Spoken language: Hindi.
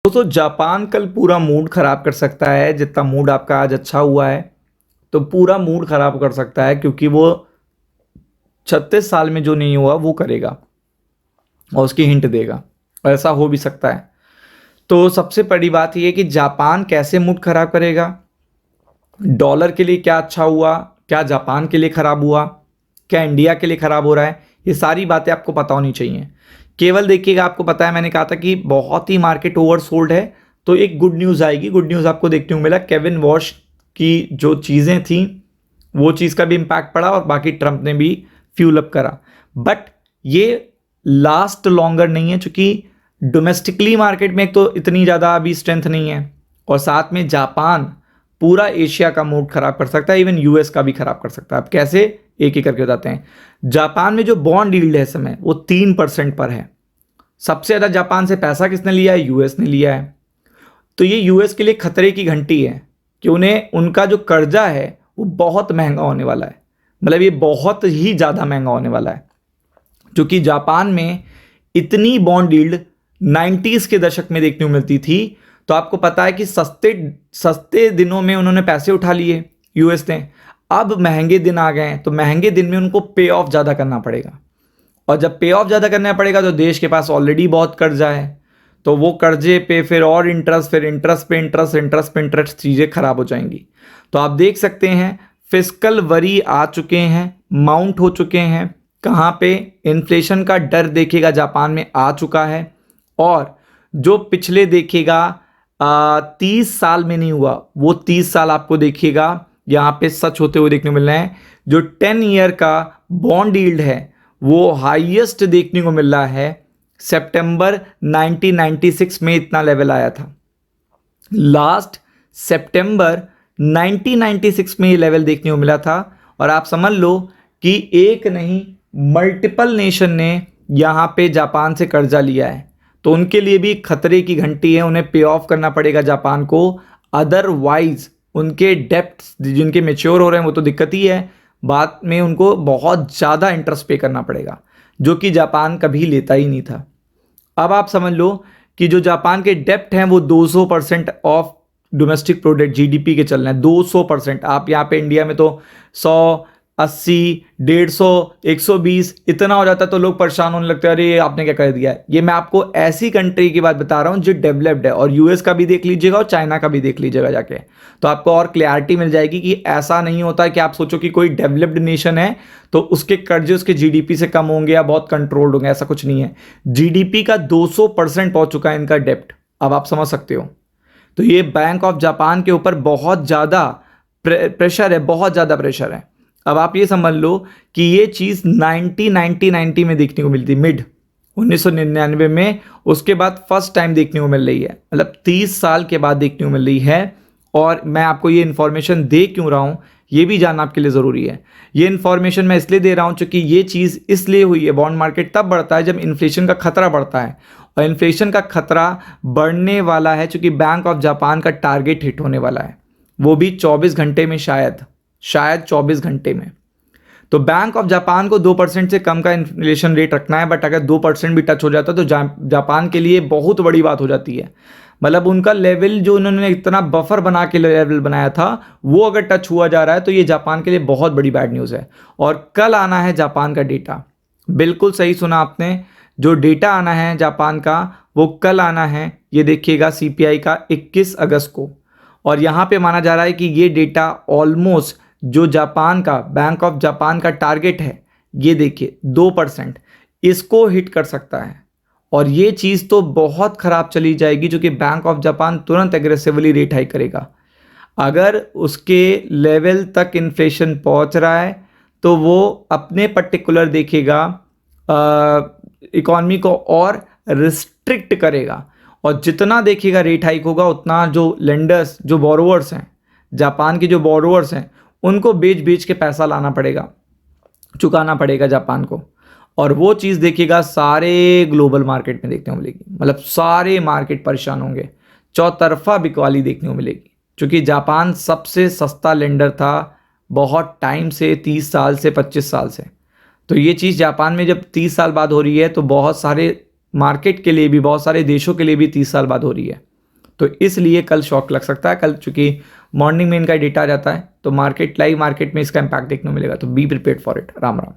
दोस्तों जापान कल पूरा मूड खराब कर सकता है। जितना मूड आपका आज अच्छा हुआ है तो पूरा मूड खराब कर सकता है, क्योंकि वो 36 साल में जो नहीं हुआ वो करेगा और उसकी हिंट देगा। ऐसा हो भी सकता है। तो सबसे बड़ी बात यह है कि जापान कैसे मूड खराब करेगा, डॉलर के लिए क्या अच्छा हुआ, क्या जापान के लिए खराब हुआ, क्या इंडिया के लिए खराब हो रहा है, ये सारी बातें आपको पता होनी चाहिए। केवल देखिएगा, आपको पता है मैंने कहा था कि बहुत ही मार्केट ओवरसोल्ड है, तो एक गुड न्यूज़ आएगी। गुड न्यूज़ आपको देखने को मिला, केविन वॉश की जो चीज़ें थी वो चीज़ का भी इम्पैक्ट पड़ा और बाकी ट्रंप ने भी फ्यूल अप करा। बट ये लास्ट लॉन्गर नहीं है, चूंकि डोमेस्टिकली मार्केट में एक तो इतनी ज़्यादा अभी स्ट्रेंथ नहीं है, और साथ में जापान पूरा एशिया का मूड खराब कर सकता है, इवन यूएस का भी खराब कर सकता है। अब कैसे, एक एक करके बताते हैं। जापान में जो बॉन्ड यील्ड है इस समय वो 3% पर है। सबसे ज़्यादा जापान से पैसा किसने लिया है? यूएस ने लिया है। तो ये यूएस के लिए खतरे की घंटी है कि उन्हें उनका जो कर्जा है वो बहुत महंगा होने वाला है। मतलब ये बहुत ही ज़्यादा महंगा होने वाला है, क्योंकि जापान में इतनी बॉन्ड यील्ड 90s के दशक में देखने को मिलती थी। तो आपको पता है कि सस्ते सस्ते दिनों में उन्होंने पैसे उठा लिए यूएस ने। अब महंगे दिन आ गए हैं, तो महंगे दिन में उनको पे ऑफ ज़्यादा करना पड़ेगा, और जब पे ऑफ ज़्यादा करना पड़ेगा तो देश के पास ऑलरेडी बहुत कर्जा है, तो वो कर्जे पे फिर और इंटरेस्ट, फिर इंटरेस्ट पे इंटरेस्ट, इंटरेस्ट पे इंटरेस्ट, चीज़ें खराब हो जाएंगी। तो आप देख सकते हैं फिस्कल वरी आ चुके हैं, माउंट हो चुके हैं। कहाँ पे? इन्फ्लेशन का डर देखिएगा जापान में आ चुका है, और जो पिछले देखिएगा 30 साल में नहीं हुआ वो 30 साल आपको देखिएगा यहाँ पे सच होते हुए देखने को मिल रहे हैं। जो 10 ईयर का बॉन्ड यील्ड है वो हाईएस्ट देखने को मिल रहा है। सितंबर 1996 में इतना लेवल आया था। लास्ट सितंबर 1996 में ये लेवल देखने को मिला था, और आप समझ लो कि एक नहीं मल्टीपल नेशन ने यहाँ पे जापान से कर्जा लिया है। तो उनके लिए भी खतरे की घंटी है, उन्हें पे ऑफ करना पड़ेगा जापान को। अदरवाइज उनके डेप्ट जिनके मेच्योर हो रहे हैं वो तो दिक्कत ही है, बाद में उनको बहुत ज़्यादा इंटरेस्ट पे करना पड़ेगा, जो कि जापान कभी लेता ही नहीं था। अब आप समझ लो कि जो जापान के डेप्ट हैं वो 200% ऑफ डोमेस्टिक प्रोडक्ट जीडीपी के चल रहे हैं। 200%। आप यहाँ पे इंडिया में तो 100, 80, 150, 120 इतना हो जाता है तो लोग परेशान होने लगते हैं, अरे आपने क्या कर दिया है। ये मैं आपको ऐसी कंट्री की बात बता रहा हूँ जो डेवलप्ड है, और यूएस का भी देख लीजिएगा और चाइना का भी देख लीजिएगा जाके, तो आपको और क्लैरिटी मिल जाएगी कि ऐसा नहीं होता है कि आप सोचो कि कोई डेवलप्ड नेशन है तो उसके कर्जे उसके जीडीपी से कम होंगे या बहुत कंट्रोल्ड होंगे, ऐसा कुछ नहीं है। जीडीपी का 200% पहुंच चुका है इनका डेप्ट। अब आप समझ सकते हो। तो ये बैंक ऑफ जापान के ऊपर बहुत ज़्यादा प्रेशर है, बहुत ज़्यादा प्रेशर है। अब आप ये समझ लो कि ये चीज़ 90 में देखने को मिलती, मिड 1999 में, उसके बाद फर्स्ट टाइम देखने को मिल रही है। मतलब 30 साल के बाद देखने को मिल रही है। और मैं आपको ये इन्फॉर्मेशन दे क्यों रहा हूँ ये भी जानना आपके लिए ज़रूरी है। ये इन्फॉर्मेशन मैं इसलिए दे रहा हूँ क्योंकि ये चीज़ इसलिए हुई है। बॉन्ड मार्केट तब बढ़ता है जब इन्फ्लेशन का खतरा बढ़ता है, और इन्फ्लेशन का खतरा बढ़ने वाला है क्योंकि बैंक ऑफ जापान का टारगेट हिट होने वाला है, वो भी 24 घंटे में, शायद 24 घंटे में। तो बैंक ऑफ जापान को 2% से कम का इन्फ्लेशन रेट रखना है, बट अगर 2% भी टच हो जाता है तो जापान के लिए बहुत बड़ी बात हो जाती है। मतलब उनका लेवल जो उन्होंने इतना बफर बना के लेवल बनाया था वो अगर टच हुआ जा रहा है तो ये जापान के लिए बहुत बड़ी बैड न्यूज़ है। और कल आना है जापान का डेटा, बिल्कुल सही सुना आपने। जो डेटा आना है जापान का वो कल आना है। ये देखिएगा सीपीआई का 21 अगस्त को, और यहाँ पे माना जा रहा है कि ये डेटा ऑलमोस्ट जो जापान का बैंक ऑफ जापान का टारगेट है, ये देखिए 2%, इसको हिट कर सकता है। और ये चीज़ तो बहुत ख़राब चली जाएगी, जो कि बैंक ऑफ जापान तुरंत एग्रेसिवली रेट हाइक करेगा। अगर उसके लेवल तक इन्फ्लेशन पहुंच रहा है तो वो अपने पर्टिकुलर देखेगा इकॉनमी को और रिस्ट्रिक्ट करेगा, और जितना देखिएगा रेट हाइक होगा उतना जो लेंडर्स, जो बोरोवर्स हैं, जापान के जो बोरोवर्स हैं, उनको बेच बेच के पैसा लाना पड़ेगा, चुकाना पड़ेगा जापान को। और वो चीज़ देखिएगा सारे ग्लोबल मार्केट में देखने को मिलेगी। मतलब सारे मार्केट परेशान होंगे, चौतरफा बिकवाली देखने को मिलेगी, क्योंकि जापान सबसे सस्ता लेंडर था बहुत टाइम से, 30 साल से, 25 साल से। तो ये चीज़ जापान में जब 30 साल बाद हो रही है तो बहुत सारे मार्केट के लिए भी, बहुत सारे देशों के लिए भी 30 साल बाद हो रही है। तो इसलिए कल शॉक लग सकता है। कल चूंकि मॉर्निंग में इनका डेटा आ जाता है तो लाइव मार्केट में इसका इम्पैक्ट देखने को मिलेगा, तो be prepared for it. Ram Ram.